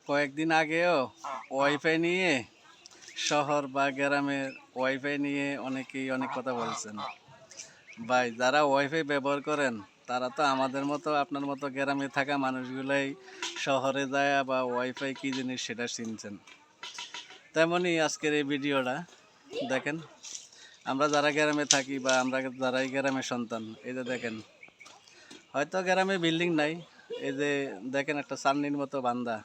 কয়েকদিন আগেও ওয়াইফাই নিয়ে শহর বা গ্রামের ওয়াইফাই নিয়ে অনেকেই অনেক কথা বলছেন। ভাই, যারা ওয়াইফাই ব্যবহার করেন তারা তো আমাদের মতো আপনার মতো গ্রামে থাকা মানুষগুলাই শহরে যায় বা ওয়াইফাই কী জিনিস সেটা চিনছেন। তেমনই আজকের এই ভিডিওটা দেখেন। আমরা যারা গ্রামে থাকি বা আমরা যারা এই গ্রামের সন্তান, এই যে দেখেন, হয়তো গ্রামে বিল্ডিং নাই, এই যে দেখেন একটা চান্নির মতো বান্দা,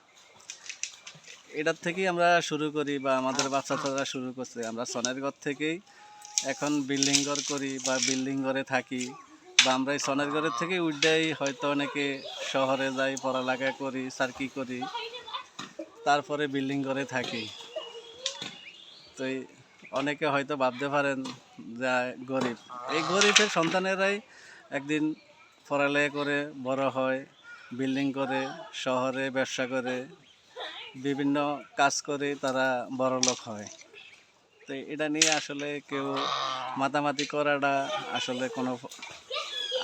এটার থেকেই আমরা শুরু করি বা আমাদের বাচ্চারা শুরু করছে। আমরা সনের ঘর থেকেই এখন বিল্ডিং ঘর করি বা বিল্ডিং ঘরে থাকি, বা আমরা এই সনের ঘরের থেকেই উঠেই হয়তো অনেকে শহরে যাই, পড়ালেখা করি, সার্কি করি, তারপরে বিল্ডিং ঘরে থাকি। তো অনেকে হয়তো ভাবতে পারেন যে গরিব, এই গরিবের সন্তানেরাই একদিন পড়ালেখা করে বড় হয়, বিল্ডিং করে, শহরে ব্যবসা করে, বিভিন্ন কাজ করে তারা বড়লোক হয়। তো এটা নিয়ে আসলে কেউ মাতামাতি করাটা আসলে কোনো,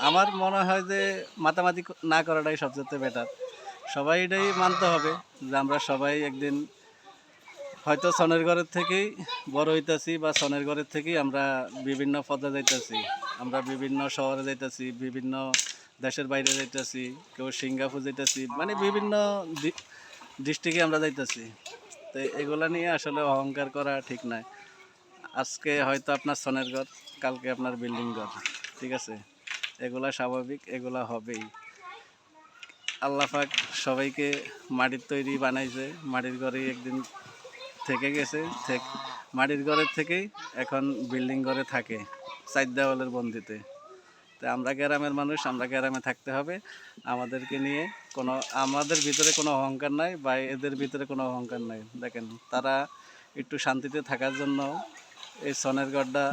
আমার মনে হয় যে মাতামাতি না করাটাই সবচেয়ে বেটার। সবাই এটাই মানতে হবে যে আমরা সবাই একদিন হয়তো সনের ঘরের থেকেই বড় হইতেছি বা সনের ঘরের থেকেই আমরা বিভিন্ন পদে যাইতেছি, আমরা বিভিন্ন শহরে যাইতেছি, বিভিন্ন দেশের বাইরে যাইতেছি, কেউ সিঙ্গাপুর যাইতেছি, মানে বিভিন্ন ডিস্ট্রিক্টে আমরা যাইতেছি। তো এগুলা নিয়ে আসলে অহংকার করা ঠিক নয়। আজকে হয়তো আপনার সনের ঘর, কালকে আপনার বিল্ডিং ঘর, ঠিক আছে? এগুলা স্বাভাবিক, এগুলা হবেই। আল্লাহ পাক সবাইকে মাটির তৈরি বানাইছে, মাটির ঘরেই একদিন থেকে গেছে, মাটির ঘরের থেকেই এখন বিল্ডিং ঘরে থাকে, চার দেওয়ালের বন্দিতে। তো আমরা গ্রামের মানুষ, আমরা গ্রামে থাকতে হবে। আমাদেরকে নিয়ে কোনো, আমাদের ভিতরে কোনো অহংকার নাই বা এদের ভিতরে কোনো অহংকার নাই। দেখেন, তারা একটু শান্তিতে থাকার জন্য এই সনের ঘরটা,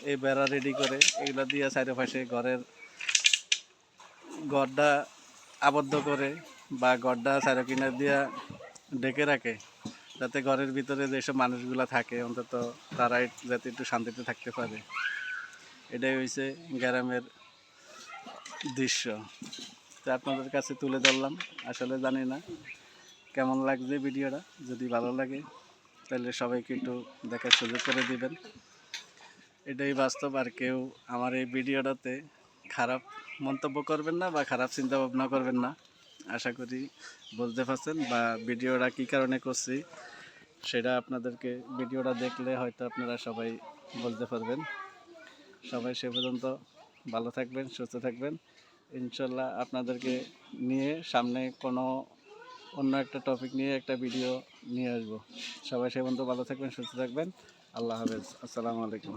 এই বেড়া রেডি করে এগুলো দিয়ে চারিপাশে ঘরটা আবদ্ধ করে বা ঘরটা চারকিনার দিয়া ঢেকে রাখে, যাতে ঘরের ভিতরে যেসব মানুষগুলো থাকে অন্তত তারাই যাতে একটু শান্তিতে থাকতে পারে। এটাই হয়েছে গ্রামের দৃশ্য। তো আপনাদের কাছে তুলে ধরলাম। আসলে জানি না কেমন লাগছে ভিডিওটা। যদি ভালো লাগে তাহলে সবাইকে একটু দেখার সুযোগ করে দিবেন। এটাই বাস্তব। আর কেউ আমার এই ভিডিওটাতে খারাপ মন্তব্য করবেন না বা খারাপ চিন্তা ভাবনা করবেন না। আশা করি বুঝতে পারছেন বা ভিডিওটা কী কারণে করছি সেটা আপনাদেরকে ভিডিওটা দেখলে হয়তো আপনারা সবাই বলতে পারবেন। সবাই সে পর্যন্ত ভালো থাকবেন, সুস্থ থাকবেন। ইনশাল্লাহ আপনাদেরকে নিয়ে সামনে কোনো অন্য একটা টপিক নিয়ে একটা ভিডিও নিয়ে আসবো। সবাই সে পর্যন্ত ভালো থাকবেন, সুস্থ থাকবেন। আল্লাহ হাফেজ। আসসালামু আলাইকুম।